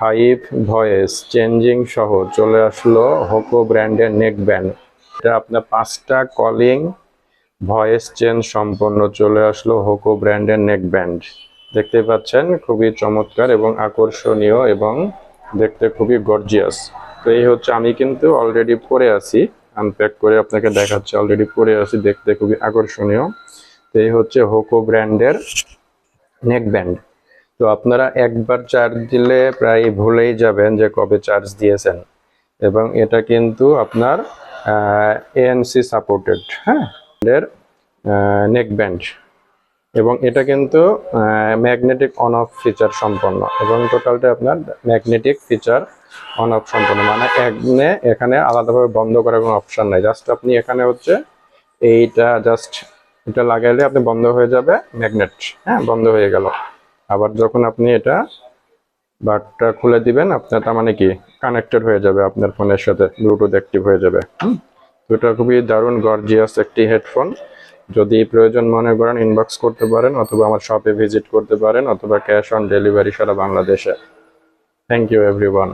Five voice changing সহ চলে আসলো হোকো ব্র্যান্ডের নেক ব্যান্ড। এটা আপনার 5টা কলিং ভয়েস চেঞ্জ সম্পন্ন চলে আসলো হোকো ব্র্যান্ডের নেক ব্যান্ড। দেখতে পাচ্ছেন খুবই চমৎকার এবং আকর্ষণীয় এবং দেখতে খুবই গর্জিয়াস। তো এই হচ্ছে, আমি কিন্তু অলরেডি পরে আছি, আনপ্যাক করে আপনাকে দেখাচ্ছি, অলরেডি পরে আছি, দেখতে খুবই আকর্ষণীয়। তো এই হচ্ছে হোকো ব্র্যান্ডের নেক ব্যান্ড। তো আপনারা একবার চার্জ দিলে প্রায় ভুলেই যাবেন যে কবে চার্জ দিয়েছেন। এবং এটা কিন্তু আপনার এএনসি সাপোর্টেড, হ্যাঁ, এর নেক ব্যান্ড। এবং এটা কিন্তু ম্যাগনেটিক অন অফ ফিচার সম্পন্ন, এবং টোটালটা আপনার ম্যাগনেটিক ফিচার অন অফ সম্পন্ন, মানে এখানে আলাদাভাবে বন্ধ করার কোনো অপশন নাই। জাস্ট আপনি এখানে হচ্ছে এইটা জাস্ট এটা লাগাইলে আপনি বন্ধ হয়ে যাবে, ম্যাগনেট, হ্যাঁ, বন্ধ হয়ে গেল। আবার যখন আপনি এটা বাটটা খুলে দিবেন, আপনার তার মানে কি কানেক্টেড হয়ে যাবে আপনার ফোনের সাথে, ব্লুটুথ অ্যাক্টিভ হয়ে যাবে। তো এটা খুবই দারুণ গর্জিয়াস একটি হেডফোন। যদি প্রয়োজন মনে করেন ইনবক্স করতে পারেন, অথবা আমার শপে ভিজিট করতে পারেন, অথবা ক্যাশ অন ডেলিভারি সারা বাংলাদেশে। Thank you everyone.